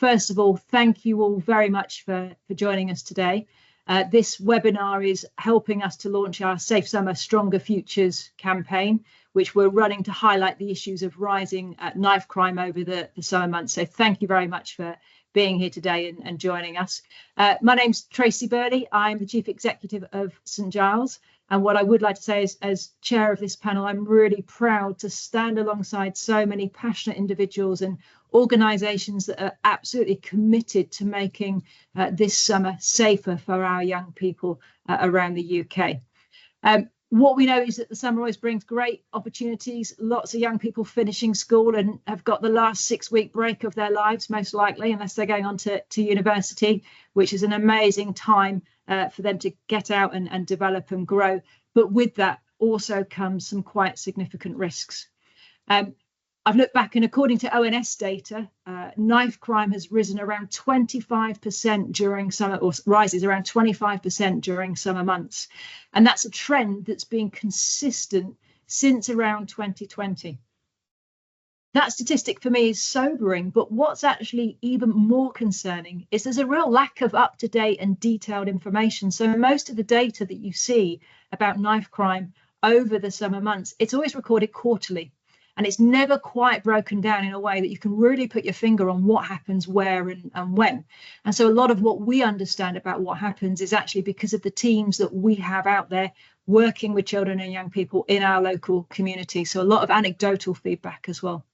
first of all, thank you all very much for joining us today. This webinar is helping us to launch our Safe Summer, Stronger Futures campaign, which we're running to highlight the issues of rising knife crime over the summer months. So thank you very much for being here today and joining us. My name's Tracy Burley. I'm the Chief Executive of St Giles. And what I would like to say is, as chair of this panel, I'm really proud to stand alongside so many passionate individuals and organisations that are absolutely committed to making this summer safer for our young people around the UK. What we know is that the summer always brings great opportunities. Lots of young people finishing school and have got the last 6-week break of their lives, most likely, unless they're going on to university, which is an amazing time for them to get out and develop and grow. But with that also comes some quite significant risks. I've looked back, and according to ONS data, knife crime has risen around 25% during summer, or rises around 25% during summer months. And that's a trend that's been consistent since around 2020. That statistic for me is sobering, but what's actually even more concerning is there's a real lack of up-to-date and detailed information. So most of the data that you see about knife crime over the summer months, it's always recorded quarterly. And it's never quite broken down in a way that you can really put your finger on what happens where and when. And so a lot of what we understand about what happens is actually because of the teams that we have out there working with children and young people in our local community. So a lot of anecdotal feedback as well.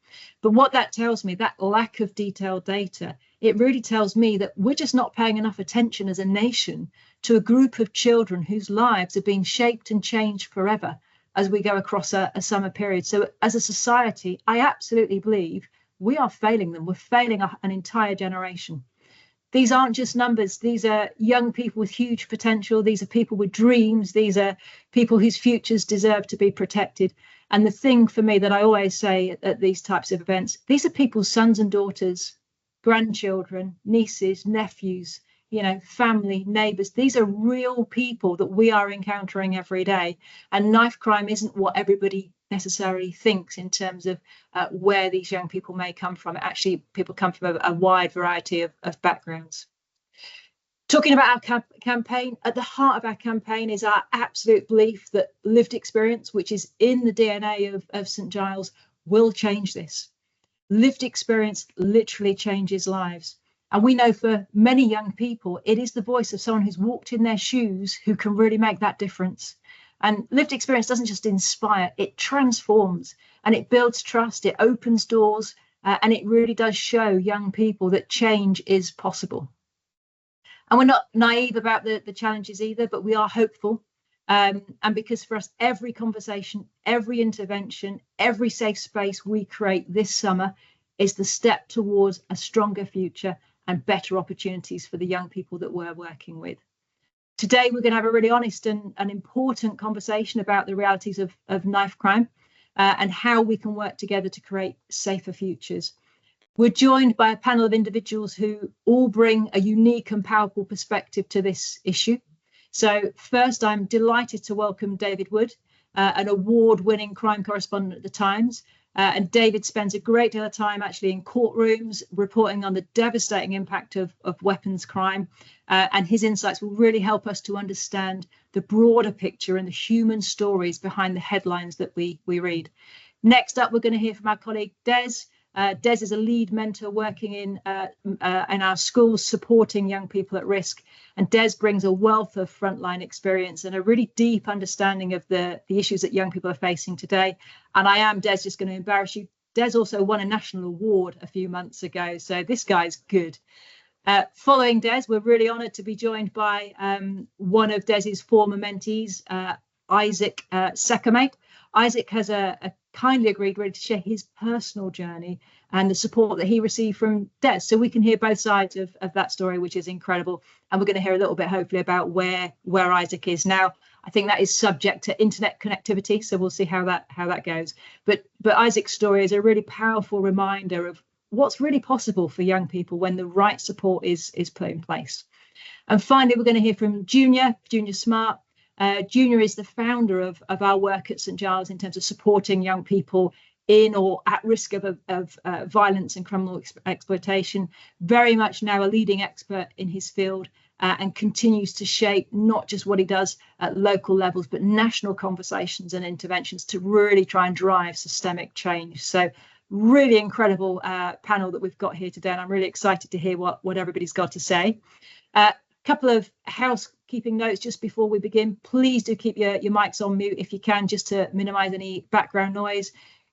But what that tells me, that lack of detailed data, it really tells me that we're just not paying enough attention as a nation to a group of children whose lives have been shaped and changed forever as we go across a summer period. So as a society, I absolutely believe we are failing them. We're failing an entire generation. These aren't just numbers. These are young people with huge potential. These are people with dreams. These are people whose futures deserve to be protected. And the thing for me that I always say at these types of events, these are people's sons and daughters, grandchildren, nieces, nephews, you know, family, neighbours. These are real people that we are encountering every day. And knife crime isn't what everybody necessarily thinks in terms of where these young people may come from. Actually, people come from a wide variety of backgrounds. Talking about our campaign, at the heart of our campaign is our absolute belief that lived experience, which is in the DNA of St Giles, will change this. Lived experience literally changes lives. And we know for many young people, it is the voice of someone who's walked in their shoes who can really make that difference. And lived experience doesn't just inspire, it transforms and it builds trust, it opens doors, and it really does show young people that change is possible. And we're not naive about the challenges either, but we are hopeful. And because for us, every conversation, every intervention, every safe space we create this summer is the step towards a stronger future and better opportunities for the young people that we're working with. Today, we're going to have a really honest and important conversation about the realities of knife crime and how we can work together to create safer futures. We're joined by a panel of individuals who all bring a unique and powerful perspective to this issue. So first, I'm delighted to welcome David Wood, an award-winning crime correspondent at The Times. And David spends a great deal of time actually in courtrooms reporting on the devastating impact of weapons crime. And his insights will really help us to understand the broader picture and the human stories behind the headlines that we read. Next up, we're going to hear from our colleague Des. Des is a lead mentor working in our schools supporting young people at risk. And Des brings a wealth of frontline experience and a really deep understanding of the issues that young people are facing today. And I am, Des, just going to embarrass you. Des also won a national award a few months ago. So this guy's good. Following Des, we're really honoured to be joined by one of Des's former mentees, Isaac Sekamate. Isaac has a kindly agreed really to share his personal journey and the support that he received from Des. So we can hear both sides of that story, which is incredible. And we're going to hear a little bit, hopefully, about where Isaac is now. I think that is subject to internet connectivity, so we'll see how that goes. But Isaac's story is a really powerful reminder of what's really possible for young people when the right support is put in place. And finally, we're going to hear from Junior Smart. Junior is the founder of our work at St Giles in terms of supporting young people in or at risk of violence and criminal exploitation. Very much now a leading expert in his field, and continues to shape not just what he does at local levels, but national conversations and interventions to really try and drive systemic change. So really incredible panel that we've got here today, and I'm really excited to hear what everybody's got to say. Couple of housekeeping notes just before we begin. Please do keep your mics on mute if you can, just to minimize any background noise.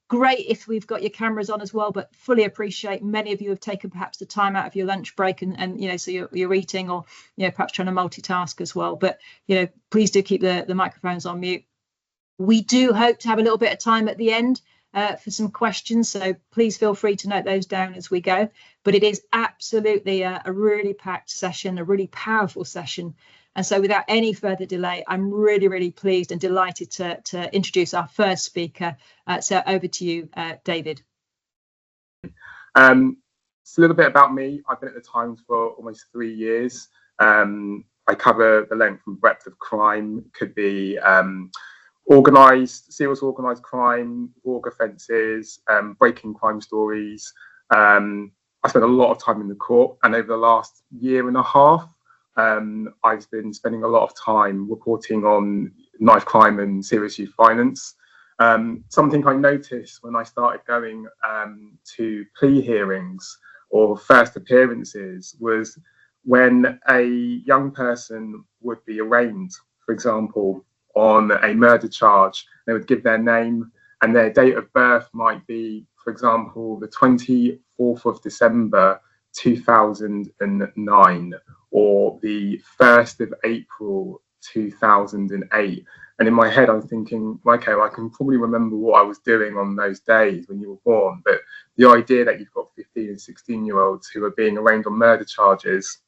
Great if we've got your cameras on as well, but fully appreciate many of you have taken perhaps the time out of your lunch break and so you're eating, or perhaps trying to multitask as well. But please do keep the microphones on mute. We do hope to have a little bit of time at the end for some questions, so please feel free to note those down as we go. But it is absolutely a really packed session, a really powerful session. And so without any further delay, I'm really, really pleased and delighted to introduce our first speaker. So over to you, David. It's a little bit about me. I've been at the Times for almost 3 years. I cover the length and breadth of crime. It could be serious organised crime, org offences, breaking crime stories. I spent a lot of time in the court, and over the last year and a half, I've been spending a lot of time reporting on knife crime and serious youth violence. Something I noticed when I started going to plea hearings or first appearances was when a young person would be arraigned, for example, on a murder charge, they would give their name, and their date of birth might be, for example, the 24th of December 2009 or the 1st of April 2008. And in my head, I'm thinking, okay, well, I can probably remember what I was doing on those days when you were born. But the idea that you've got 15 and 16-year-olds who are being arraigned on murder charges,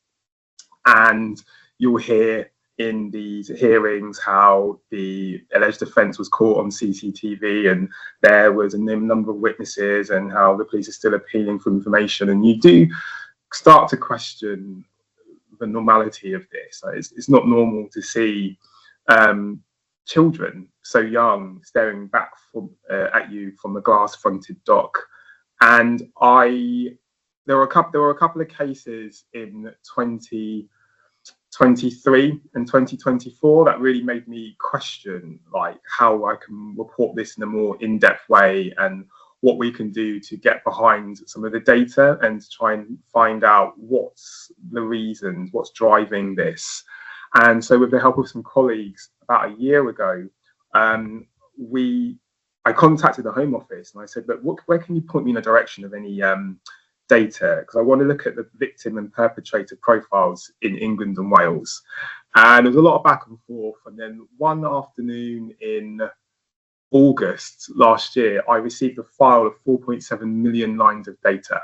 and you'll hear in these hearings how the alleged offence was caught on CCTV and there was a number of witnesses, and how the police are still appealing for information. And you do start to question the normality of this. It's not normal to see children so young staring back at you from the glass-fronted dock. And there were a couple of cases in 2023 and 2024 that really made me question how I can report this in a more in-depth way, and what we can do to get behind some of the data and try and find out what's the reasons, what's driving this. And so with the help of some colleagues about a year ago, I contacted the Home Office and I said, look, where can you point me in the direction of any data? Because I want to look at the victim and perpetrator profiles in England and Wales. And there was a lot of back and forth. And then one afternoon in August last year, I received a file of 4.7 million lines of data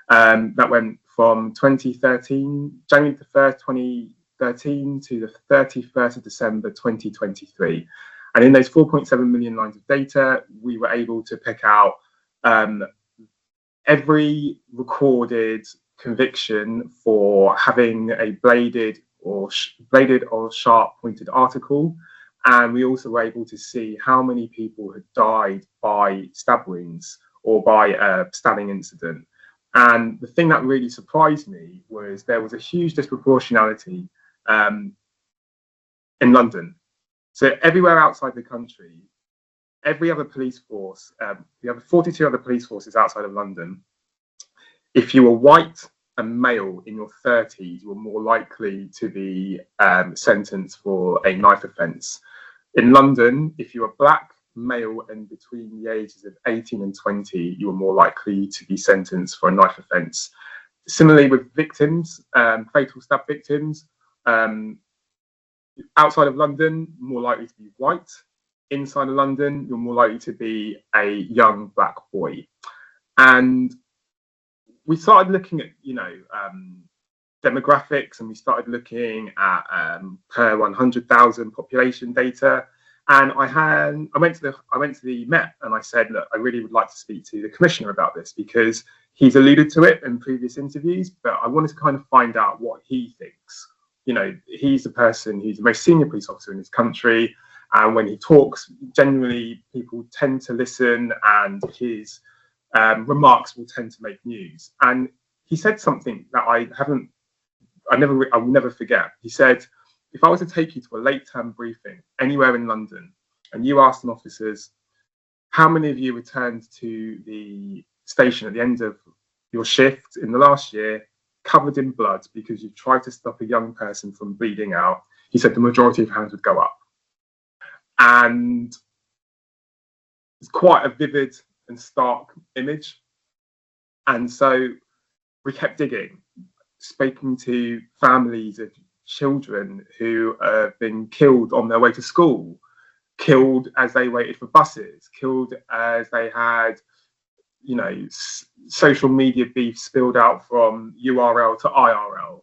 that went from January the 1st, 2013 to the 31st of December 2023. And in those 4.7 million lines of data, we were able to pick out every recorded conviction for having a bladed or sharp pointed article. And we also were able to see how many people had died by stab wounds or by a stabbing incident. And the thing that really surprised me was there was a huge disproportionality in London. So everywhere outside the country, every other police force, we have 42 other police forces outside of London. If you were white and male in your 30s, you were more likely to be sentenced for a knife offence. In London, if you were black, male, and between the ages of 18 and 20, you were more likely to be sentenced for a knife offence. Similarly with victims, fatal stab victims, outside of London, more likely to be white. Inside of London, you're more likely to be a young black boy. And we started looking at, demographics, and we started looking at per 100,000 population data. And I went to the Met and I said, look, I really would like to speak to the Commissioner about this, because he's alluded to it in previous interviews, but I wanted to kind of find out what he thinks. He's the person who's the most senior police officer in this country, And when he talks, generally people tend to listen, and his remarks will tend to make news. And he said something that I will never forget. He said, if I was to take you to a late term briefing anywhere in London, and you asked an officers, how many of you returned to the station at the end of your shift in the last year covered in blood because you tried to stop a young person from bleeding out? He said the majority of hands would go up. And it's quite a vivid and stark image. And so we kept digging, speaking to families of children who have been killed on their way to school, killed as they waited for buses, killed as they had, social media beef spilled out from URL to IRL.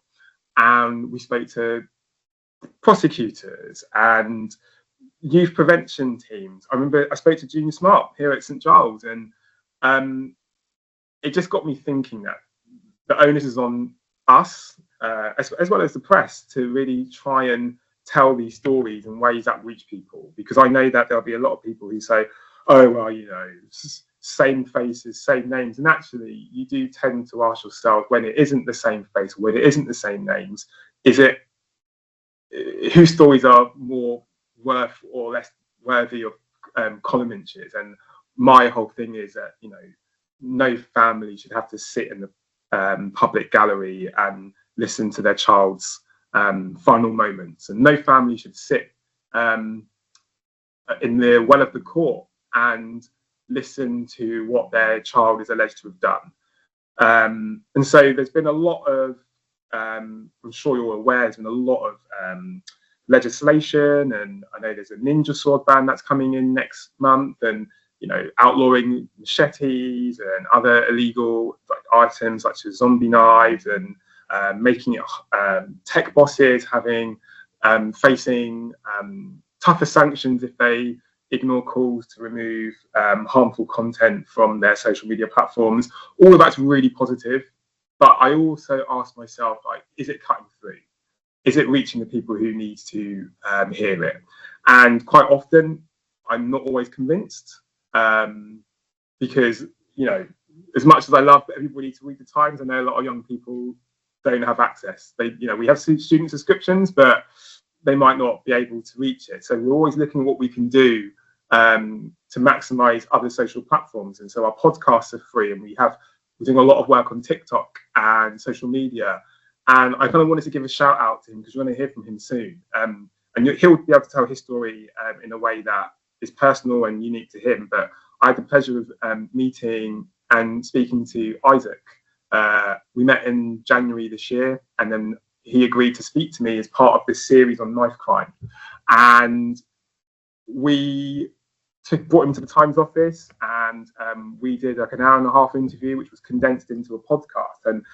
And we spoke to prosecutors and youth prevention teams. I remember I spoke to Junior Smart here at St Giles, and it just got me thinking that the onus is on us, as well as the press, to really try and tell these stories in ways that reach people. Because I know that there'll be a lot of people who say, oh, well, same faces, same names. And actually, you do tend to ask yourself, when it isn't the same face, when it isn't the same names, whose stories are more worth or less worthy of column inches? And my whole thing is that, no family should have to sit in the public gallery and listen to their child's final moments. And no family should sit in the well of the court and listen to what their child is alleged to have done. And so there's been a lot of, I'm sure you're aware, there's been a lot of legislation, and I know there's a ninja sword ban that's coming in next month, and outlawing machetes and other illegal items such as zombie knives, and making it tech bosses facing tougher sanctions if they ignore calls to remove harmful content from their social media platforms. All of that's really positive, but I also ask myself, is it cutting through? Is it reaching the people who need to hear it? And quite often, I'm not always convinced, because, as much as I love everybody to read the Times, I know a lot of young people don't have access. We have student subscriptions, but they might not be able to reach it. So we're always looking at what we can do to maximize other social platforms. And so our podcasts are free, and we're doing a lot of work on TikTok and social media. And I kind of wanted to give a shout out to him because you're going to hear from him soon. And he'll be able to tell his story in a way that is personal and unique to him. But I had the pleasure of meeting and speaking to Isaac. We met in January this year, and then he agreed to speak to me as part of this series on knife crime. And we brought him to the Times office, and we did like an hour-and-a-half interview, which was condensed into a podcast. And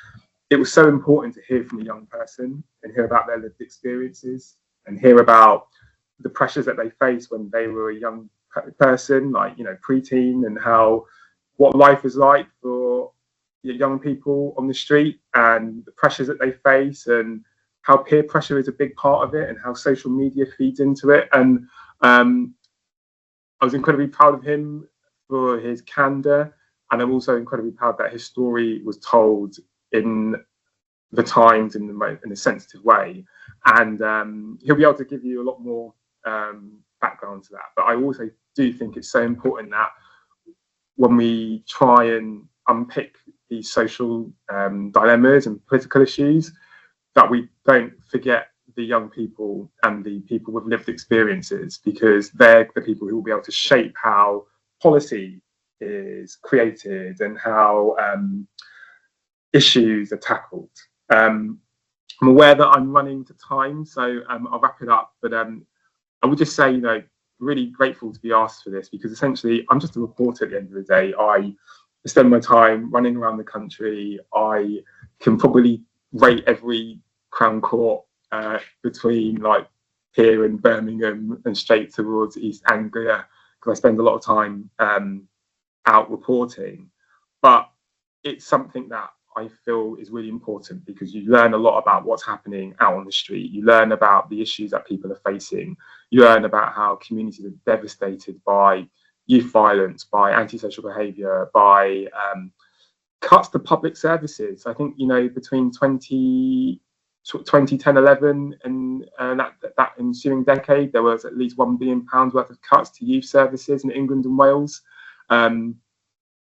it was so important to hear from a young person and hear about their lived experiences and hear about the pressures that they face when they were a young person, preteen, and what life is like for young people on the street, and the pressures that they face, and how peer pressure is a big part of it, and how social media feeds into it. And I was incredibly proud of him for his candor, and I'm also incredibly proud that his story was told in the Times in a sensitive way. And he'll be able to give you a lot more background to that. But I also do think it's so important that when we try and unpick these social dilemmas and political issues, that we don't forget the young people and the people with lived experiences, because they're the people who will be able to shape how policy is created and how issues are tackled. I'm aware that I'm running to time, so I'll wrap it up. But I would just say, really grateful to be asked for this, because essentially I'm just a reporter at the end of the day. I spend my time running around the country. I can probably rate every Crown Court between here in Birmingham and straight towards East Anglia, because I spend a lot of time out reporting. But it's something that I feel is really important, because you learn a lot about what's happening out on the street. You learn about the issues that people are facing. You learn about how communities are devastated by youth violence, by antisocial behaviour, by cuts to public services. I think, you know, between 2010, 11 and that ensuing decade, there was at least £1 billion worth of cuts to youth services in England and Wales.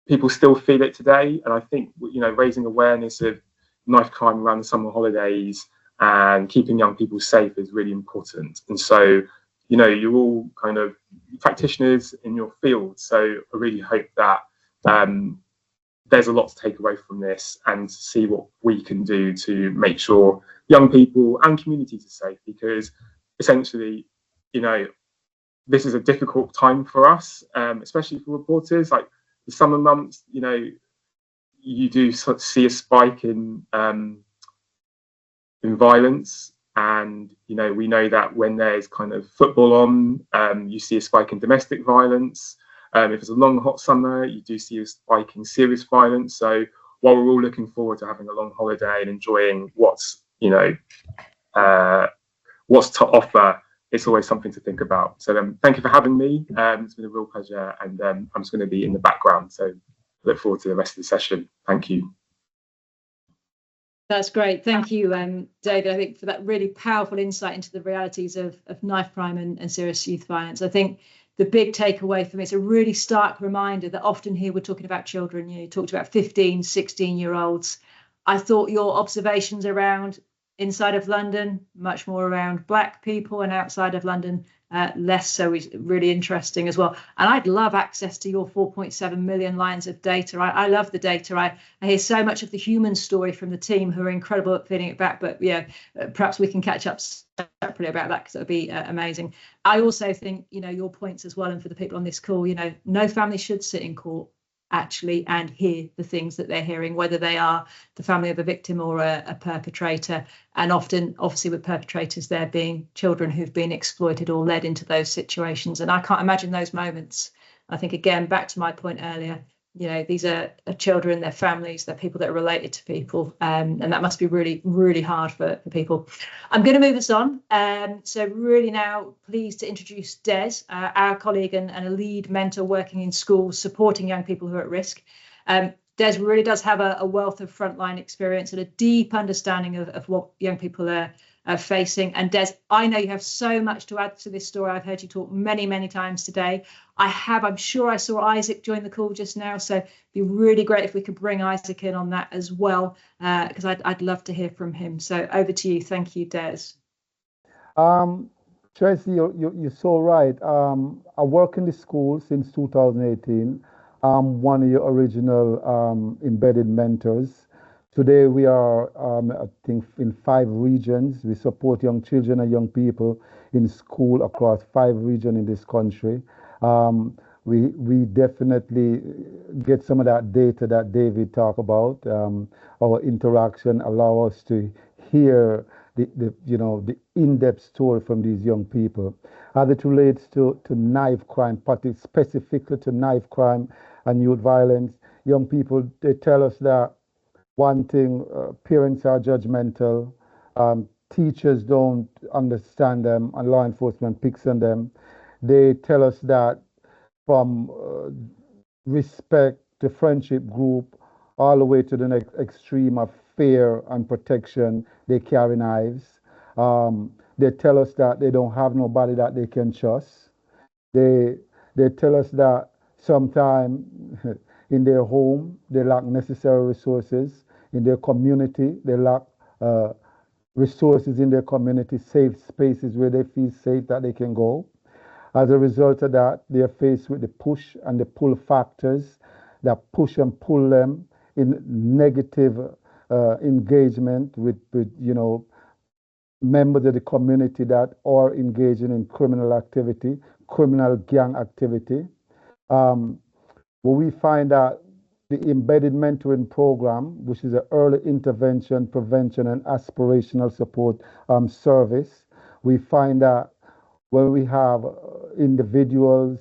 People still feel it today, and I think, you know, raising awareness of knife crime around the summer holidays and keeping young people safe is really important. And so, you know, you're all kind of practitioners in your field, so I really hope that there's a lot to take away from this and see what we can do to make sure young people and communities are safe, because essentially, you know, this is a difficult time for us, especially for reporters. Like the summer months, you know, you do sort of see a spike in violence, and you know, we know that when there's kind of football on, you see a spike in domestic violence. If it's a long hot summer, you do see a spike in serious violence. So while we're all looking forward to having a long holiday and enjoying what's, you know, what's to offer, it's always something to think about. So thank you for having me. It's been a real pleasure, and I'm just going to be in the background. So look forward to the rest of the session. Thank you. That's great. Thank you, David, I think, for that really powerful insight into the realities of knife crime and serious youth violence. I think the big takeaway for me, it's a really stark reminder that often here we're talking about children. You talked about 15, 16-year-olds. I thought your observations around inside of London, much more around Black people, and outside of London, less so, is really interesting as well. And I'd love access to your 4.7 million lines of data. I love the data. I hear so much of the human story from the team, who are incredible at feeding it back. But yeah, perhaps we can catch up separately about that, because it would be amazing. I also think, you know, your points as well, and for the people on this call, you know, no family should sit in court actually and hear the things that they're hearing, whether they are the family of a victim or a perpetrator. And often, obviously, with perpetrators, there being children who've been exploited or led into those situations. And I can't imagine those moments. I think, again, back to my point earlier, you know, these are children, they're families, they're people that are related to people. And that must be really, really hard for people. I'm going to move us on. So really now pleased to introduce Des, our colleague and a lead mentor working in schools, supporting young people who are at risk. Des really does have a wealth of frontline experience and a deep understanding of what young people are facing. And Des, I know you have so much to add to this story. I've heard you talk many, many times today. I'm sure I saw Isaac join the call just now. So it'd be really great if we could bring Isaac in on that as well, because I'd love to hear from him. So over to you. Thank you, Des. Tracy, you're so right. I work in the school since 2018. I'm one of your original embedded mentors. Today we are, I think, in 5 regions. We support young children and young people in school across 5 regions in this country. We definitely get some of that data that David talked about. Our interaction allow us to hear the in-depth story from these young people as it relates to knife crime, particularly specifically to knife crime and youth violence. Young people, they tell us that one thing, parents are judgmental, teachers don't understand them, and law enforcement picks on them. They tell us that from respect to friendship group all the way to the next extreme of fear and protection, they carry knives. They tell us that they don't have nobody that they can trust. They tell us that sometimes in their home they lack necessary resources. In their community, they lack resources in their community, safe spaces where they feel safe that they can go. As a result of that, they are faced with the push and the pull factors that push and pull them in negative engagement with members of the community that are engaging in criminal activity, criminal gang activity. Where we find that the embedded mentoring program, which is an early intervention, prevention, and aspirational support service, we find that when we have individuals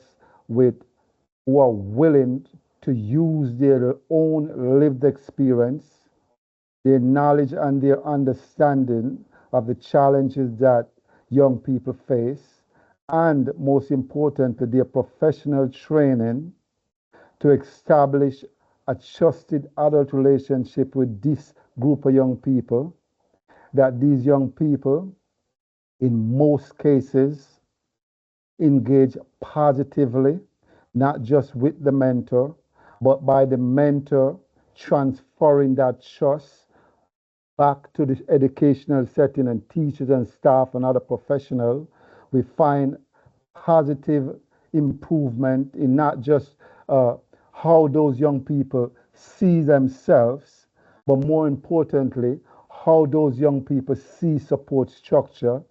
who are willing to use their own lived experience their knowledge and their understanding of the challenges that young people face, and most importantly, their professional training to establish a trusted adult relationship with this group of young people, that these young people, in most cases, engage positively, not just with the mentor, but by the mentor transferring that trust back to the educational setting and teachers and staff and other professionals. We find positive improvement in not just how those young people see themselves, but more importantly, how those young people see support structure,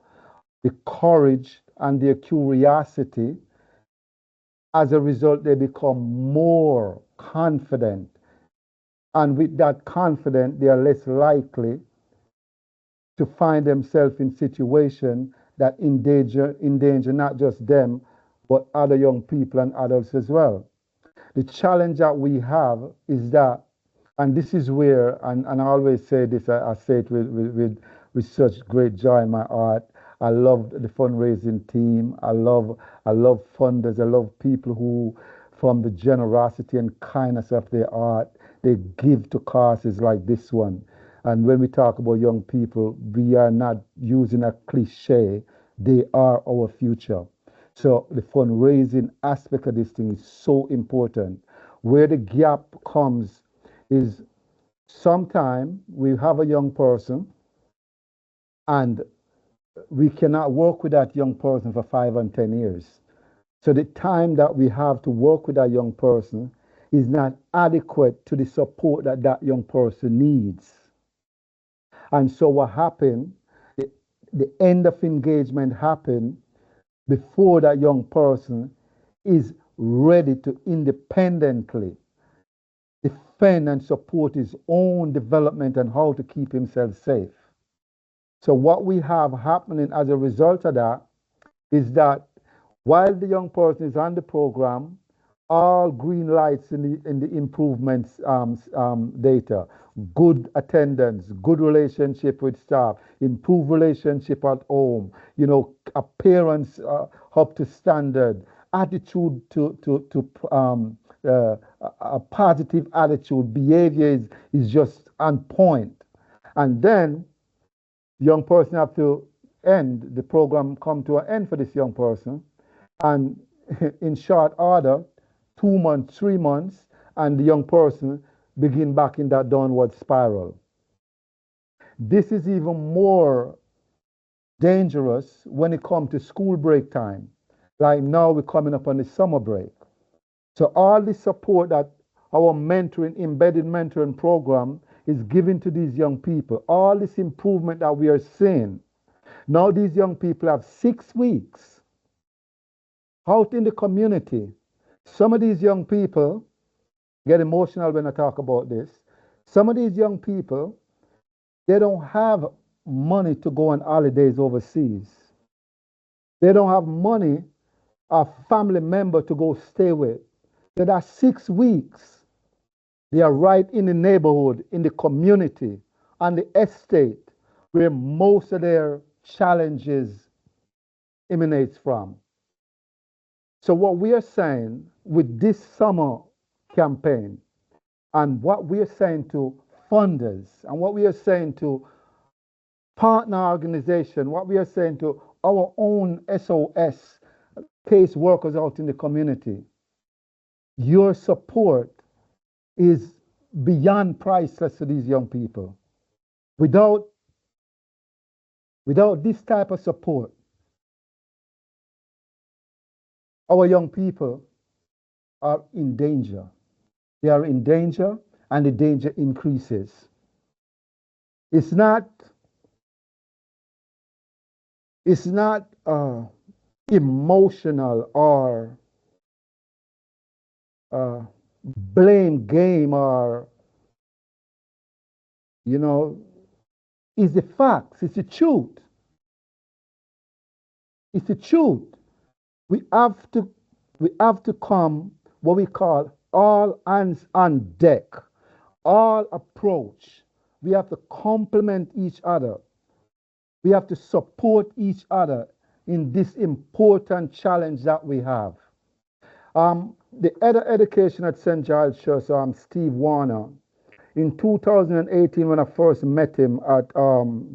the courage and their curiosity. As a result, they become more confident. And with that confidence, they are less likely to find themselves in situations that endanger not just them, but other young people and adults as well. The challenge that we have is that, and this is where, and I always say this, I say it with such great joy in my heart. I love the fundraising team. I love funders. I love people who, from the generosity and kindness of their heart, they give to causes like this one. And when we talk about young people, we are not using a cliche. They are our future. So the fundraising aspect of this thing is so important. Where the gap comes is sometime we have a young person and we cannot work with that young person for 5 and 10 years. So the time that we have to work with that young person is not adequate to the support that that young person needs. And so what happened, the, the end of engagement happened before that young person is ready to independently defend and support his own development and how to keep himself safe. So what we have happening as a result of that is that while the young person is on the program, all green lights in the improvements data, good attendance, good relationship with staff, improved relationship at home, appearance up to standard, attitude uh, a positive attitude, behavior is just on point. And then young person have to end, the program come to an end for this young person. And in short order, 2 months, 3 months, and the young person begin back in that downward spiral. This is even more dangerous when it comes to school break time. Like now we're coming up on the summer break. So all the support that our mentoring, embedded mentoring program is giving to these young people, all this improvement that we are seeing, now these young people have 6 weeks out in the community. Some of these young people get emotional when I talk about this. Some of these young people, they don't have money to go on holidays overseas. They don't have money, a family member to go stay with. So that 6 weeks, they are right in the neighborhood, in the community, on the estate where most of their challenges emanates from. So what we are saying with this summer campaign, and what we are saying to funders, and what we are saying to partner organization, what we are saying to our own SOS case workers out in the community, your support is beyond priceless to these young people. Without this type of support, our young people are in danger. They are in danger, and the danger increases. It's not emotional or blame game, or it's the facts. It's the truth. It's the truth. We have to come what we call all hands on deck, all approach, We have to complement each other. We have to support each other in this important challenge that we have. The head of education at St. Giles Church, Steve Warner, in 2018, when I first met him at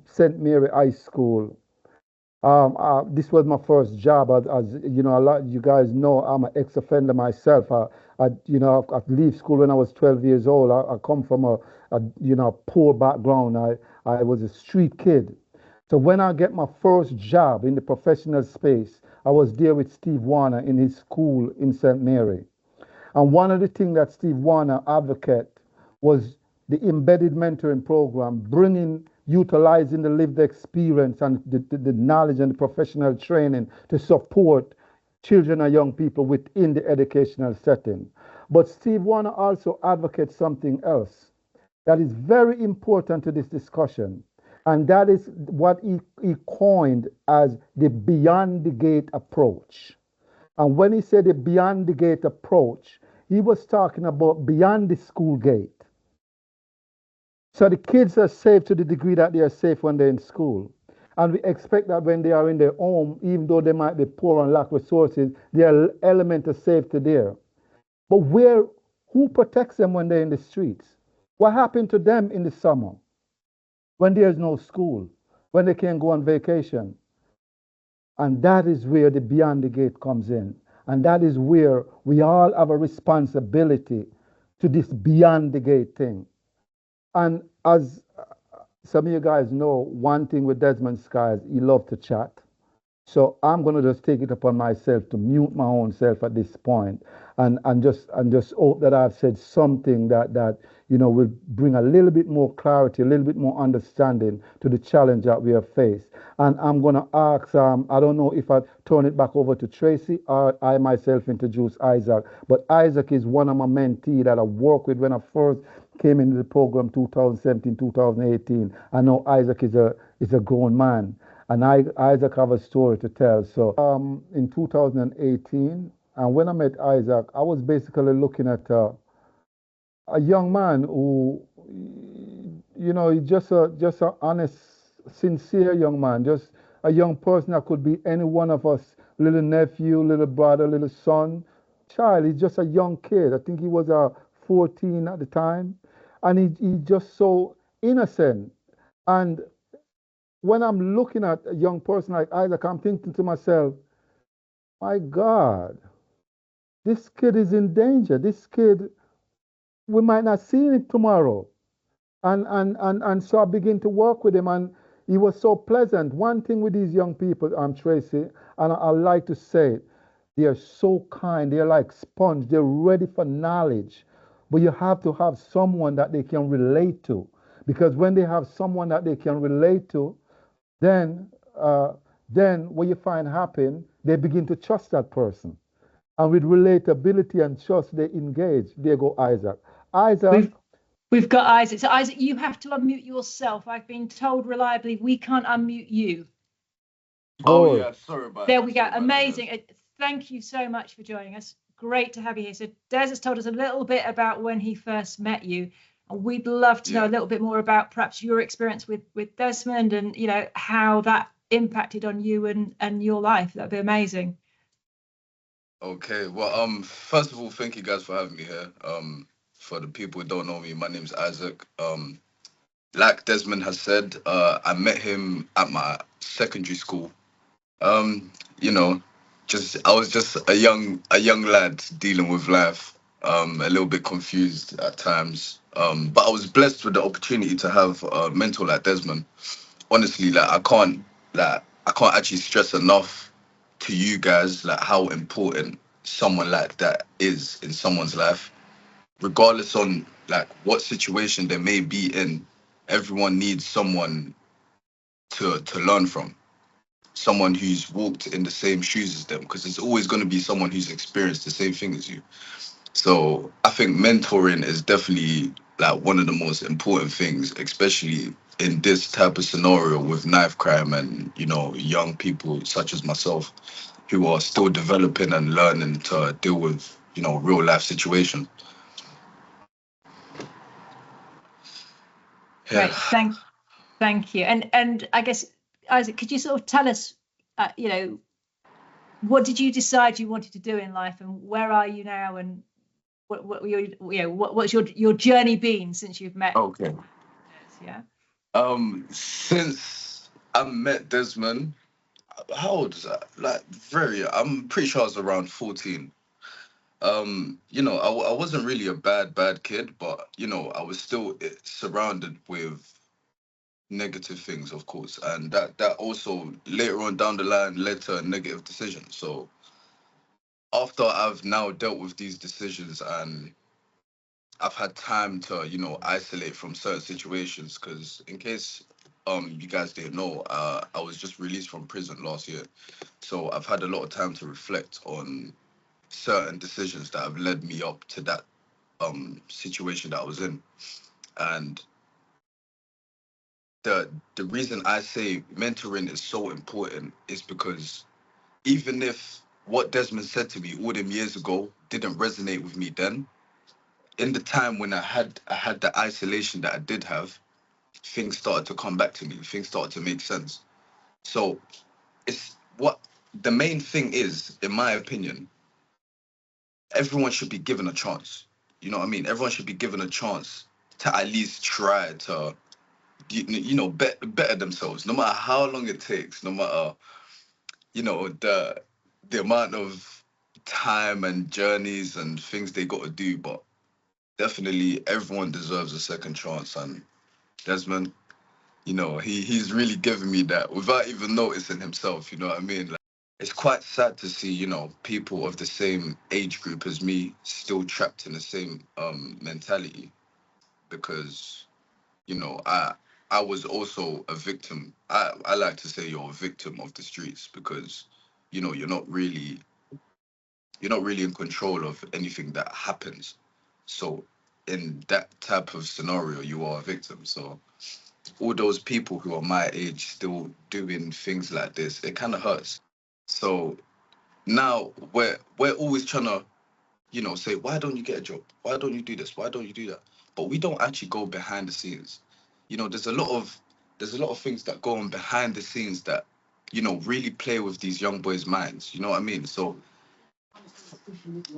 St. Mary High School, this was my first job. As you know, a lot you guys know, I'm an ex-offender myself. I leave school when I was 12 years old. I come from a poor background. I was a street kid. So when I get my first job in the professional space, I was there with Steve Warner in his school in St. Mary. And one of the things that Steve Warner advocate was the embedded mentoring program, utilizing the lived experience and the knowledge and the professional training to support children and young people within the educational setting. But Steve Warner also advocates something else that is very important to this discussion. And that is what he coined as the beyond the gate approach. And when he said the beyond the gate approach, he was talking about beyond the school gate. So the kids are safe to the degree that they are safe when they're in school. And we expect that when they are in their home, even though they might be poor and lack resources, there are elements of safety there. But who protects them when they're in the streets? What happened to them in the summer when there's no school, when they can't go on vacation? And that is where the beyond the gate comes in. And that is where we all have a responsibility to this beyond the gate thing. And as some of you guys know, one thing with Desmond Skies, he loved to chat. So I'm going to just take it upon myself to mute my own self at this point and just hope that I've said something that will bring a little bit more clarity, a little bit more understanding to the challenge that we have faced. And I'm going to ask, I don't know if I turn it back over to Tracy or I myself introduce Isaac, but Isaac is one of my mentees that I worked with when I first came into the program 2017, 2018. I know Isaac is a grown man. And Isaac have a story to tell. So in 2018, and when I met Isaac, I was basically looking at a young man who, he's just a honest, sincere young man, just a young person that could be any one of us, little nephew, little brother, little son, child. He's just a young kid. I think he was 14 at the time, and he just so innocent. And when I'm looking at a young person like Isaac, I'm thinking to myself, my God, this kid is in danger. This kid, we might not see him tomorrow. And so I begin to work with him, and he was so pleasant. One thing with these young people, Tracy, and I like to say it, they are so kind. They're like sponge. They're ready for knowledge. But you have to have someone that they can relate to. Because when they have someone that they can relate to, then what you find happen, they begin to trust that person. And with relatability and trust, they engage. There go Isaac. Isaac. We've got Isaac. So Isaac, you have to unmute yourself. I've been told reliably we can't unmute you. Oh yeah, sorry about that. There we go. Amazing. Thank you so much for joining us. Great to have you here. So Des has told us a little bit about when he first met you. And we'd love to know a little bit more about perhaps your experience with Desmond and, how that impacted on you and your life. That'd be amazing. Okay, well, first of all, thank you guys for having me here. For the people who don't know me, my name's Isaac. Like Desmond has said, I met him at my secondary school. I was just a young lad dealing with life, a little bit confused at times. But I was blessed with the opportunity to have a mentor like Desmond. Honestly, I can't actually stress enough to you guys how important someone like that is in someone's life, regardless on what situation they may be in. Everyone needs someone to learn from, someone who's walked in the same shoes as them, because there's always going to be someone who's experienced the same thing as you. So I think mentoring is definitely one of the most important things, especially in this type of scenario with knife crime and young people such as myself who are still developing and learning to deal with real life situations. Great, thank you. And I guess, Isaac, could you sort of tell us, what did you decide you wanted to do in life, and where are you now, and what's your journey been since you've met? Okay. Yeah. Since I met Desmond, how old is that? Like I'm pretty sure I was around 14. I wasn't really a bad kid, but I was still surrounded with negative things, of course, and that also later on down the line led to a negative decision. So after I've now dealt with these decisions and I've had time to, isolate from certain situations, because in case you guys didn't know, I was just released from prison last year. So I've had a lot of time to reflect on certain decisions that have led me up to that situation that I was in. And the reason I say mentoring is so important is because even if what Desmond said to me all them years ago didn't resonate with me then, in the time when I had the isolation that I did have, things started to come back to me. Things started to make sense. So it's what the main thing is, in my opinion, everyone should be given a chance. You know what I mean? Everyone should be given a chance to at least try to, better themselves, no matter how long it takes, no matter, the amount of time and journeys and things they got to do. But definitely everyone deserves a second chance. And Desmond, he's really given me that without even noticing himself, you know what I mean? Like, it's quite sad to see, people of the same age group as me still trapped in the same mentality, because, I was also a victim. I like to say you're a victim of the streets, because, you're not really in control of anything that happens. So in that type of scenario, you are a victim. So all those people who are my age still doing things like this, it kind of hurts. So now we're always trying to, say, why don't you get a job? Why don't you do this? Why don't you do that? But we don't actually go behind the scenes. There's a lot of things that go on behind the scenes that, really play with these young boys' minds. You know what I mean? So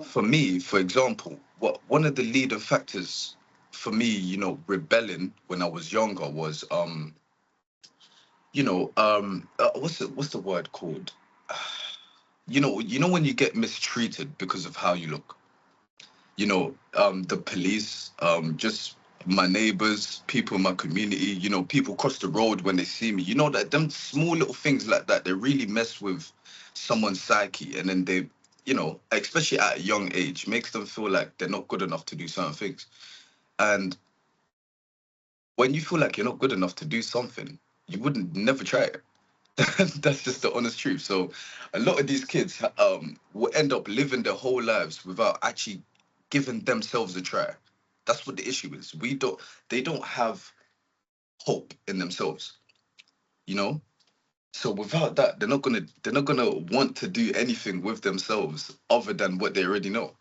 for me, for example, what one of the leading factors for me, rebelling when I was younger was what's the word called? You know when you get mistreated because of how you look. The police, just my neighbors, people in my community, people cross the road when they see me. That them small little things like that, they really mess with someone's psyche, and then they, especially at a young age, makes them feel like they're not good enough to do certain things. And when you feel like you're not good enough to do something, you wouldn't never try it. That's just the honest truth. So a lot of these kids will end up living their whole lives without actually giving themselves a try. That's what the issue is. They don't have hope in themselves, you know? So without that, they're not gonna want to do anything with themselves other than what they already know.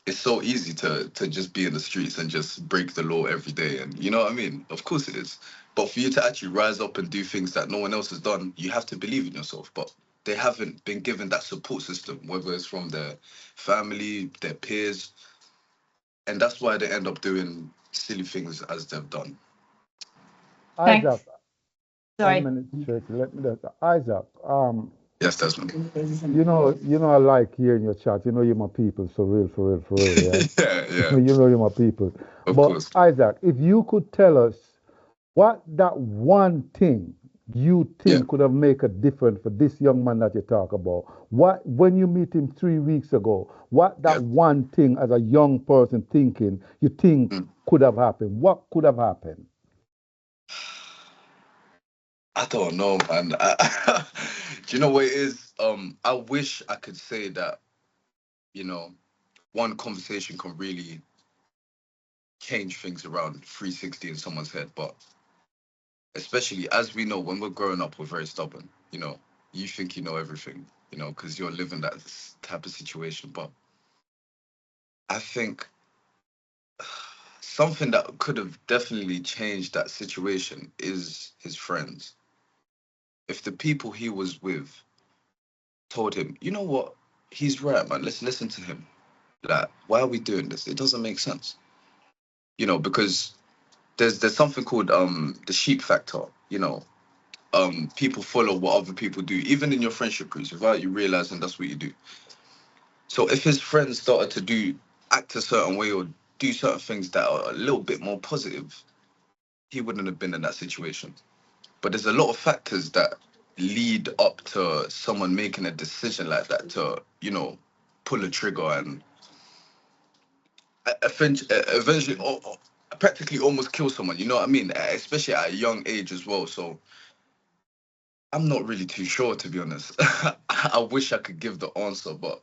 It's so easy to just be in the streets and just break the law every day, and you know what I mean? Of course it is. But for you to actually rise up and do things that no one else has done, you have to believe in yourself. But they haven't been given that support system, whether it's from their family, their peers, and that's why they end up doing silly things as they've done. Isaac, Thanks. 1 Sorry. minute straight. Let me just, Isaac, Yes, Desmond. I like hearing your chat. You're my people, so real, for real, yeah. Yeah, yeah, You're my people. of But course. Isaac, if you could tell us what that one thing you Yeah, think could have made a difference for this young man that you talk about, what when you meet him 3 weeks ago, what that yeah. one thing as a young person thinking you think Mm. could have happened? What could have happened? I don't know, man. Do you know what it is? I wish I could say that, you know, one conversation can really change things around 360 in someone's head. But especially as we know, when we're growing up, we're very stubborn. You think you know everything, because you're living that type of situation. But I think something that could have definitely changed that situation is his friends. If the people he was with told him, you know what, he's right, man, let's listen to him. Like, why are we doing this? It doesn't make sense. Because there's something called the sheep factor. People follow what other people do, even in your friendship groups, without you realizing that's what you do. So if his friends started to act a certain way or do certain things that are a little bit more positive, he wouldn't have been in that situation. But there's a lot of factors that lead up to someone making a decision like that to, pull a trigger and eventually practically almost kill someone. You know what I mean? Especially at a young age as well. So I'm not really too sure, to be honest. I wish I could give the answer, but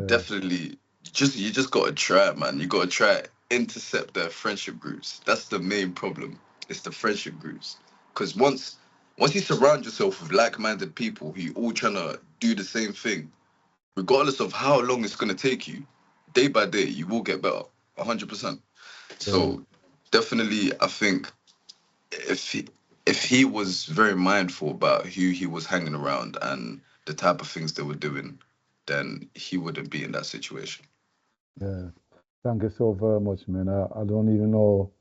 definitely, you just gotta try, man. You gotta try intercept their friendship groups. That's the main problem. It's the friendship groups. Because once you surround yourself with like-minded people who all trying to do the same thing, regardless of how long it's gonna take you, day by day, you will get better, 100%. So definitely, I think if he was very mindful about who he was hanging around and the type of things they were doing, then he wouldn't be in that situation. Yeah. Thank you so very much, man. I don't even know.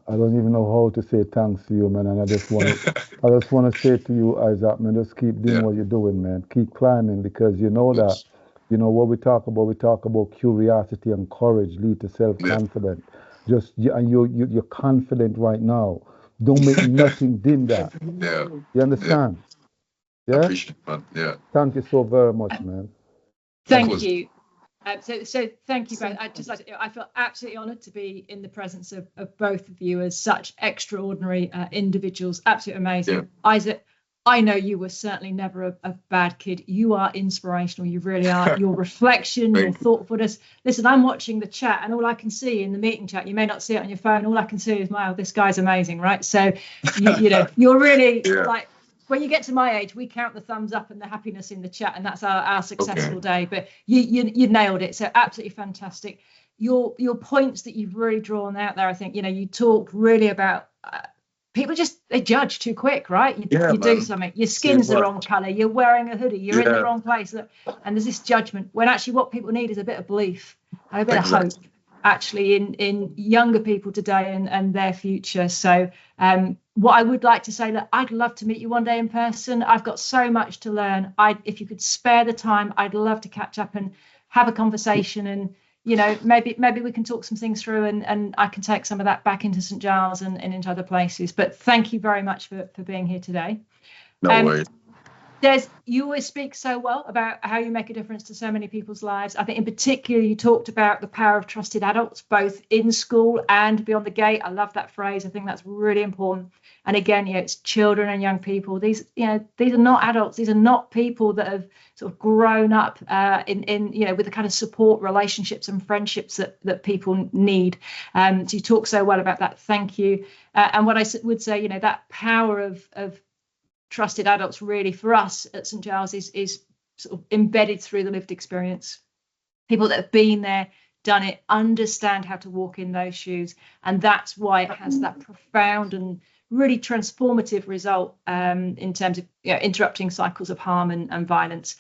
I don't even know how to say thanks to you, man. And I just want to say to you, Isaac, man, just keep doing what you're doing, man. Keep climbing, because you know that, what we talk about curiosity and courage lead to self-confidence. And you're confident right now. Don't make nothing dim that. Yeah. You understand? I appreciate it, man. Yeah. Thank you so very much, man. Thank you. So thank you both. I feel absolutely honoured to be in the presence of both of you as such extraordinary individuals. Absolutely amazing. Yeah. Isaac, I know you were certainly never a bad kid. You are inspirational. You really are. Your reflection, your thoughtfulness. Listen, I'm watching the chat, and all I can see in the meeting chat, you may not see it on your phone. All I can see is, wow, this guy's amazing, right? So, you're really like, when you get to my age, we count the thumbs up and the happiness in the chat, and that's our successful day. But you nailed it. So absolutely fantastic. Your points that you've really drawn out there, I think, you talked really about people they judge too quick, right? You do something, your skin's the wrong color, you're wearing a hoodie, you're in the wrong place, and there's this judgment, when actually what people need is a bit of belief and a bit of hope, actually, in younger people today and their future. So what I would like to say, that I'd love to meet you one day in person. I've got so much to learn. If you could spare the time, I'd love to catch up and have a conversation, and maybe we can talk some things through, and I can take some of that back into St Giles and into other places. But thank you very much for being here today. No worries. Des, you always speak so well about how you make a difference to so many people's lives. I think in particular you talked about the power of trusted adults, both in school and beyond the gate. I love that phrase. I think that's really important. And again, it's children and young people. These are not adults. These are not people that have sort of grown up in with the kind of support, relationships and friendships that people need. So you talk so well about that. Thank you. And what I would say, that power of trusted adults really for us at St Giles is sort of embedded through the lived experience. People that have been there, done it, understand how to walk in those shoes, and that's why it has that profound and really transformative result in terms of interrupting cycles of harm and violence.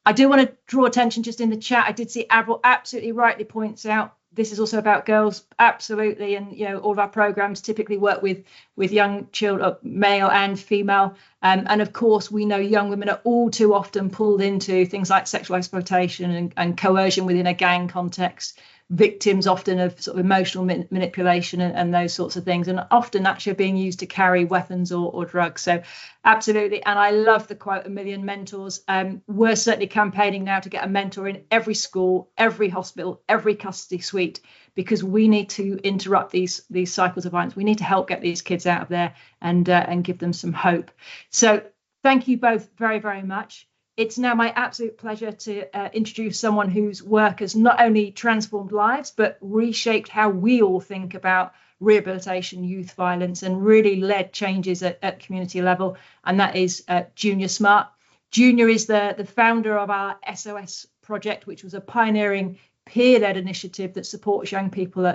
I do want to draw attention just in the chat. I did see Avril absolutely rightly points out this is also about girls, absolutely, and all of our programs typically work with young children, male and female, and of course we know young women are all too often pulled into things like sexual exploitation and coercion within a gang context, victims often of sort of emotional manipulation and those sorts of things, and often actually being used to carry weapons or drugs. So absolutely. And I love the quote, 1 million mentors. We're certainly campaigning now to get a mentor in every school, every hospital, every custody suite, because we need to interrupt these cycles of violence. We need to help get these kids out of there and give them some hope. So thank you both very, very much. It's now my absolute pleasure to introduce someone whose work has not only transformed lives, but reshaped how we all think about rehabilitation, youth violence, and really led changes at community level. And that is Junior Smart. Junior is the founder of our SOS project, which was a pioneering peer-led initiative that supports young people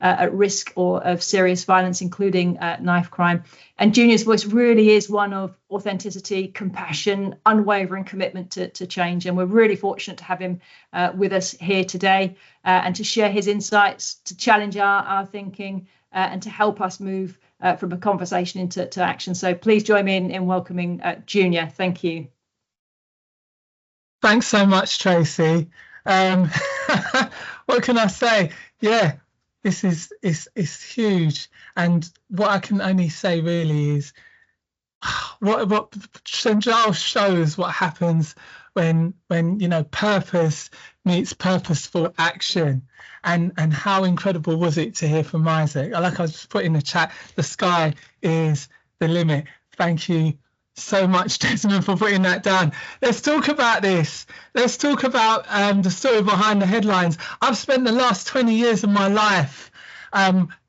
at risk or of serious violence, including knife crime. And Junior's Voice really is one of authenticity, compassion, unwavering commitment to change. And we're really fortunate to have him with us here today and to share his insights, to challenge our thinking and to help us move from a conversation into action. So please join me in welcoming Junior. Thank you. Thanks so much, Tracy. What can I say? Yeah, this is huge. And what I can only say really is what St. Giles shows what happens when purpose meets purposeful action. And how incredible was it to hear from Isaac? Like I just put in the chat, the sky is the limit. Thank you so much, Desmond, for putting that down. Let's talk about this. Let's talk about the story behind the headlines. I've spent the last 20 years of my life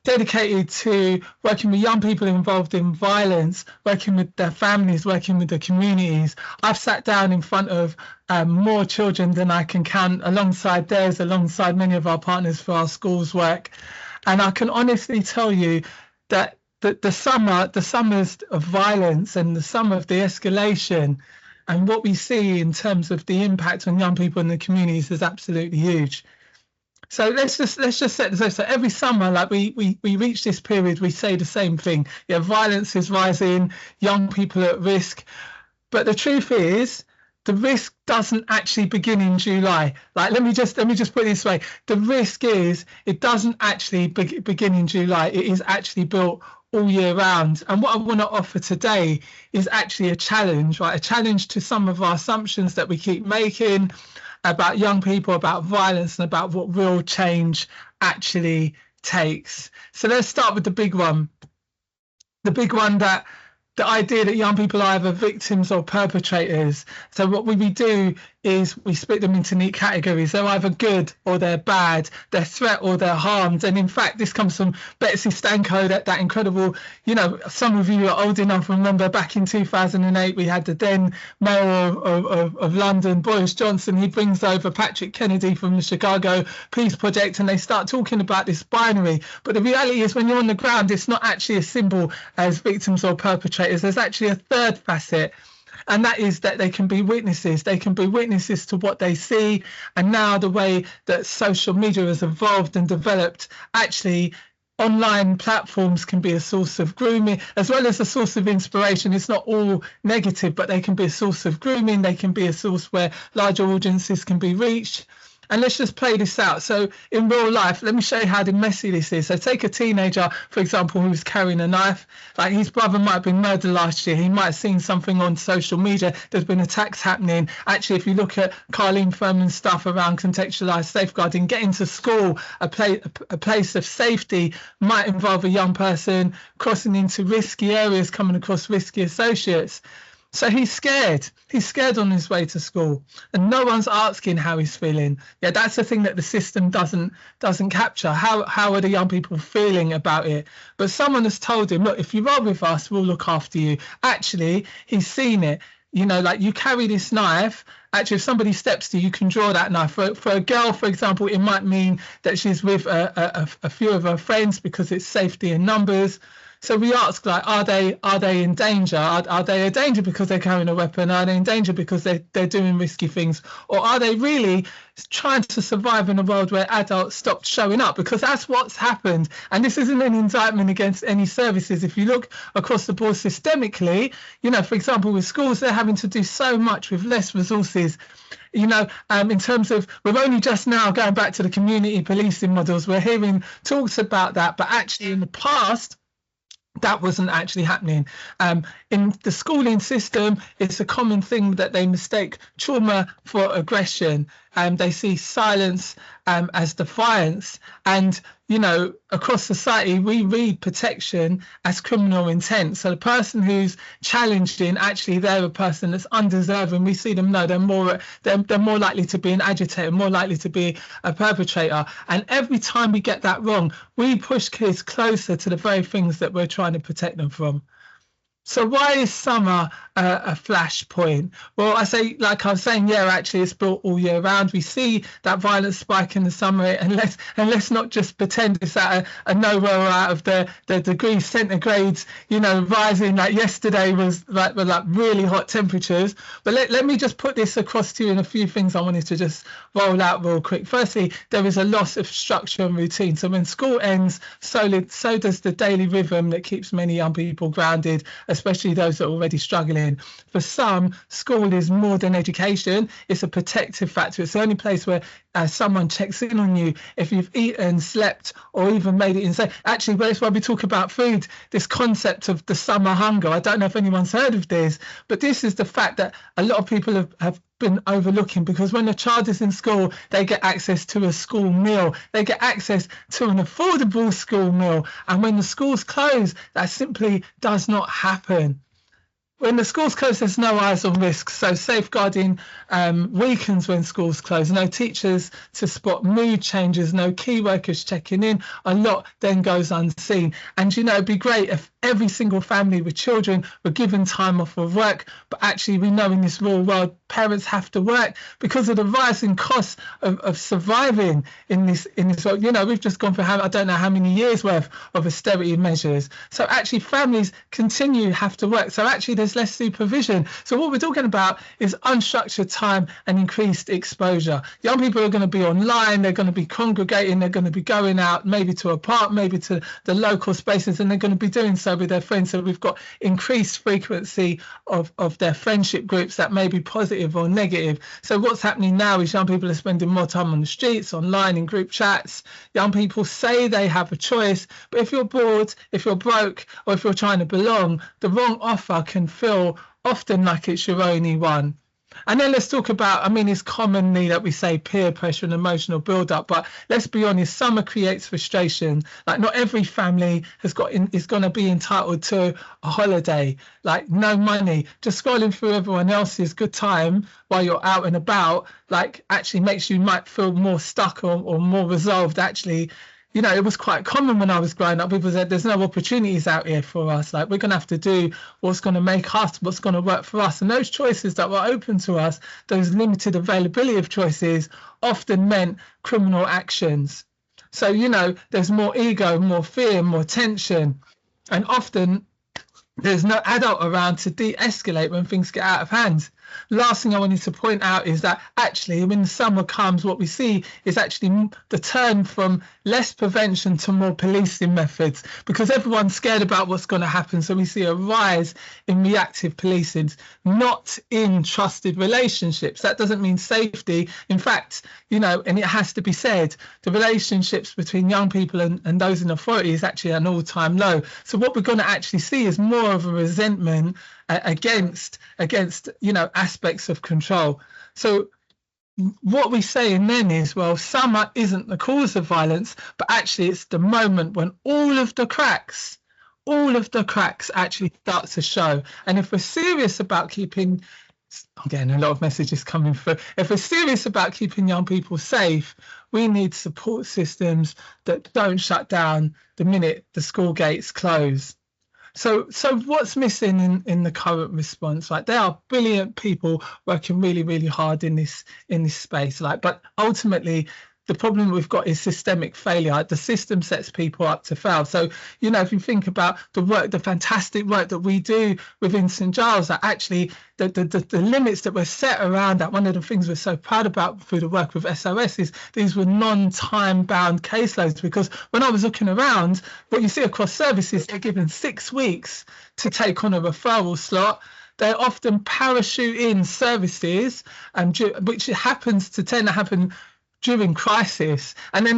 dedicated to working with young people involved in violence, working with their families, working with the communities. I've sat down in front of more children than I can count, alongside many of our partners for our schools work. And I can honestly tell you that the summers of violence and the summer of the escalation and what we see in terms of the impact on young people in the communities is absolutely huge. So let's just set this. So every summer, like we reach this period, we say the same thing. Yeah, violence is rising, young people at risk. But the truth is, the risk doesn't actually begin in July. Like let me just put it this way: the risk is it doesn't actually begin in July. It is actually built all year round. And what I want to offer today is actually a challenge, right? A challenge to some of our assumptions that we keep making about young people, about violence, and about what real change actually takes. So let's start with the big one. The big one, that the idea that young people are either victims or perpetrators. So what we do is we split them into neat categories. They're either good or they're bad, they're threat or they're harmed. And in fact, this comes from Betsy Stanko, that incredible, some of you are old enough to remember back in 2008, we had the then mayor of London, Boris Johnson. He brings over Patrick Kennedy from the Chicago Peace Project, and they start talking about this binary. But the reality is, when you're on the ground, it's not actually as simple as victims or perpetrators. There's actually a third facet. And that is that they can be witnesses. They can be witnesses to what they see. And now the way that social media has evolved and developed, actually online platforms can be a source of grooming as well as a source of inspiration. It's not all negative, but they can be a source of grooming. They can be a source where larger audiences can be reached. And let's just play this out. So in real life, let me show you how messy this is. So take a teenager, for example, who's carrying a knife. Like his brother might have been murdered last year. He might have seen something on social media. There's been attacks happening. Actually, if you look at Carleen Furman's stuff around contextualized safeguarding, getting to school, a place of safety might involve a young person crossing into risky areas, coming across risky associates. So he's scared. He's scared on his way to school, and no one's asking how he's feeling. Yeah, that's the thing that the system doesn't capture. How are the young people feeling about it? But someone has told him, look, if you roll with us, we'll look after you. Actually, he's seen it. Like you carry this knife. Actually, if somebody steps to you, you can draw that knife. For a girl, for example, it might mean that she's with a few of her friends because it's safety in numbers. So we ask, like, are they in danger? Are they in danger because they're carrying a weapon? Are they in danger because they're doing risky things? Or are they really trying to survive in a world where adults stopped showing up? Because that's what's happened. And this isn't an indictment against any services. If you look across the board systemically, for example, with schools, they're having to do so much with less resources. In terms of, we're only just now going back to the community policing models. We're hearing talks about that, but actually in the past, that wasn't actually happening. In the schooling system, it's a common thing that they mistake trauma for aggression. They see silence as defiance. And, across society, we read protection as criminal intent. So the person who's challenging, actually, they're a person that's undeserving. We see them, no, they're more likely to be an agitator, more likely to be a perpetrator. And every time we get that wrong, we push kids closer to the very things that we're trying to protect them from. So why is summer a flashpoint? Well, I say, like I was saying, yeah, actually it's built all year round. We see that violence spike in the summer, and let's not just pretend it's at a nowhere out of the degrees centigrades, rising. Like yesterday was like really hot temperatures. But let me just put this across to you in a few things I wanted to just roll out real quick. Firstly, there is a loss of structure and routine. So when school ends, so does the daily rhythm that keeps many young people grounded, especially those that are already struggling. For some, school is more than education. It's a protective factor. It's the only place where someone checks in on you if you've eaten, slept, or even made it insane. Actually, that's why we talk about food, this concept of the summer hunger. I don't know if anyone's heard of this, but this is the fact that a lot of people have been overlooking, because when a child is in school, they get access to a school meal, they get access to an affordable school meal, and when the schools close, that simply does not happen. When the schools close, there's no eyes on risk. So safeguarding weakens when schools close. No teachers to spot mood changes, no key workers checking in. A lot then goes unseen. And, it'd be great if every single family with children were given time off of work. But actually, we know in this real world, parents have to work because of the rising costs of surviving in this world. We've just gone for I don't know how many years worth of austerity measures. So actually, families have to work. So actually, there's less supervision. So what we're talking about is unstructured time and increased exposure. Young people are going to be online, they're going to be congregating, they're going to be going out, maybe to a park, maybe to the local spaces, and they're going to be doing so with their friends. So we've got increased frequency of their friendship groups that may be positive or negative. So what's happening now is young people are spending more time on the streets, online, in group chats. Young people say they have a choice, but if you're bored, if you're broke, or if you're trying to belong, the wrong offer can feel often like it's your only one. And then let's talk about, it's commonly that we say peer pressure and emotional build-up, but let's be honest, summer creates frustration. Like, not every family is going to be entitled to a holiday, like no money. Just scrolling through everyone else's good time while you're out and about, like, actually makes you might feel more stuck or more resolved. Actually, it was quite common when I was growing up. People said there's no opportunities out here for us. Like, we're going to have to do what's going to make us, what's going to work for us. And those choices that were open to us, those limited availability of choices, often meant criminal actions. So, there's more ego, more fear, more tension. And often there's no adult around to de-escalate when things get out of hand. Last thing I wanted to point out is that actually when the summer comes, what we see is actually the turn from less prevention to more policing methods, because everyone's scared about what's going to happen. So we see a rise in reactive policing, not in trusted relationships. That doesn't mean safety. In fact, and it has to be said, the relationships between young people and those in authority is actually an all-time low. So what we're going to actually see is more of a resentment against aspects of control. So what we're saying then is, well, summer isn't the cause of violence, but actually it's the moment when all of the cracks actually start to show. And if we're serious about keeping, I'm getting a lot of messages coming through, if we're serious about keeping young people safe, we need support systems that don't shut down the minute the school gates close. So what's missing in the current response? Like, there are brilliant people working really, really hard in this space. But ultimately, the problem we've got is systemic failure. The system sets people up to fail. So, if you think about the fantastic work that we do within St Giles, that actually the limits that were set around that, one of the things we're so proud about through the work with SOS is these were non-time bound caseloads, because when I was looking around, what you see across services, they're given 6 weeks to take on a referral slot. They often parachute in services, which happens to tend to happen during crisis, and then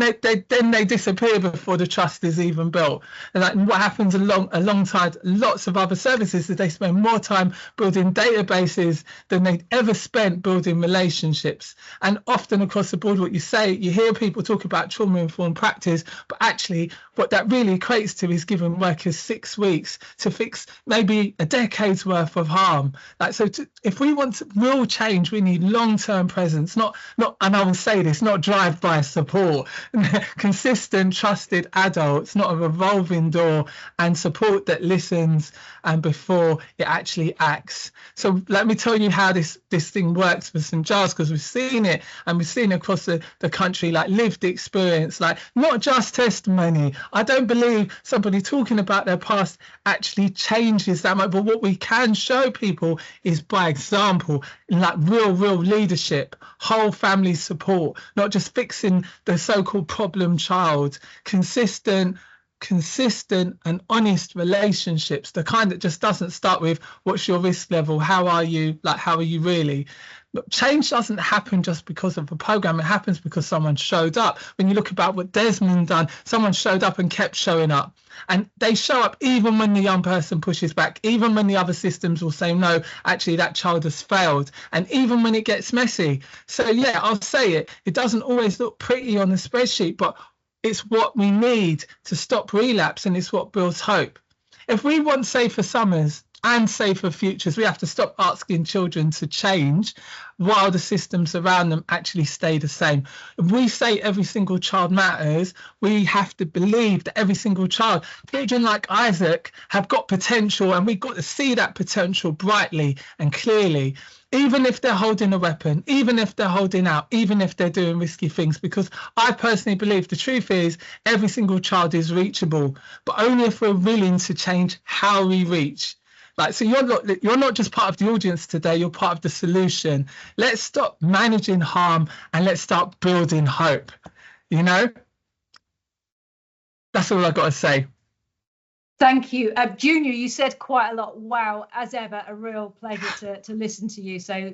they disappear before the trust is even built. And what happens alongside lots of other services is they spend more time building databases than they'd ever spent building relationships. And often across the board, what you hear people talk about trauma-informed practice, but actually what that really equates to is giving workers 6 weeks to fix maybe a decade's worth of harm. If we want real change, we need long-term presence, not, and I will say this, not not drive-by support. Consistent, trusted adults, not a revolving door, and support that listens and before it actually acts. So let me tell you how this thing works with St Giles, because we've seen it, and we've seen across the country, like lived experience, like not just testimony. I don't believe somebody talking about their past actually changes that much, but what we can show people is by example, like real leadership, whole family support, not just fixing the so-called problem child, consistent and honest relationships, the kind that just doesn't start with what's your risk level, how are you really. But change doesn't happen just because of a program. It happens because someone showed up. When you look about what Desmond done, someone showed up and kept showing up. And they show up even when the young person pushes back, even when the other systems will say, no, actually, that child has failed. And even when it gets messy. So, yeah, I'll say it. It doesn't always look pretty on the spreadsheet, but it's what we need to stop relapse, and it's what builds hope. If we want safer summers and safer futures, we have to stop asking children to change while the systems around them actually stay the same. If we say every single child matters, we have to believe that every single child, children like Isaac, have got potential, and we've got to see that potential brightly and clearly. Even if they're holding a weapon, even if they're holding out, even if they're doing risky things, because I personally believe the truth is every single child is reachable, but only if we're willing to change how we reach. Like, so you're not just part of the audience today, you're part of the solution. Let's stop managing harm and let's start building hope. You know, that's all I've got to say. Thank you. Junior, you said quite a lot. Wow, as ever, a real pleasure to listen to you. So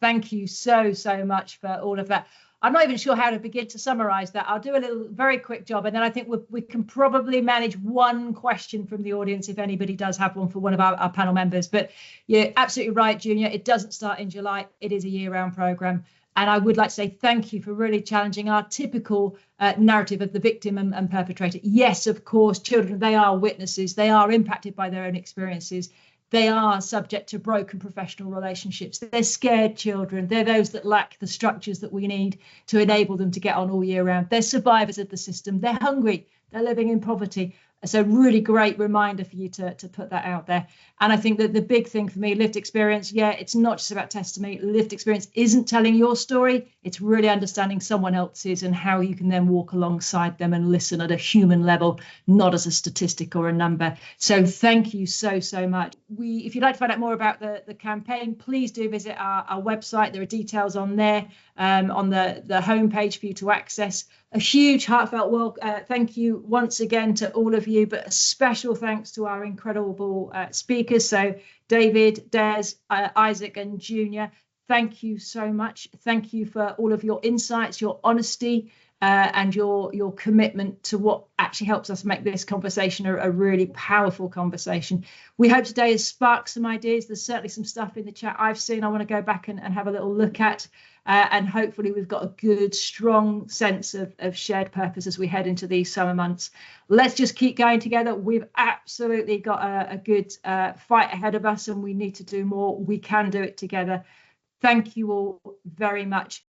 thank you so much for all of that. I'm not even sure how to begin to summarize that. I'll do a very quick job, and then I think we can probably manage one question from the audience if anybody does have one for one of our panel members. But you're absolutely right, Junior. It doesn't start in July. It is a year-round programme. And I would like to say thank you for really challenging our typical narrative of the victim and perpetrator. Yes, of course, children, they are witnesses. They are impacted by their own experiences. They are subject to broken professional relationships. They're scared children. They're those that lack the structures that we need to enable them to get on all year round. They're survivors of the system. They're hungry. They're living in poverty. So really great reminder for you to put that out there. And I think that the big thing for me, lived experience, yeah, it's not just about testimony. Lived experience isn't telling your story. It's really understanding someone else's and how you can then walk alongside them and listen at a human level, not as a statistic or a number. So thank you so much. If you'd like to find out more about the campaign, please do visit our website. There are details on there, on the homepage for you to access. A huge heartfelt thank you once again to all of you, but a special thanks to our incredible speakers. So David, Des, Isaac and Junior, thank you so much. Thank you for all of your insights, your honesty and your commitment to what actually helps us make this conversation a really powerful conversation. We hope today has sparked some ideas. There's certainly some stuff in the chat I've seen I want to go back and have a little look at. And hopefully we've got a good, strong sense of shared purpose as we head into these summer months. Let's just keep going together. We've absolutely got a good fight ahead of us, and we need to do more. We can do it together. Thank you all very much.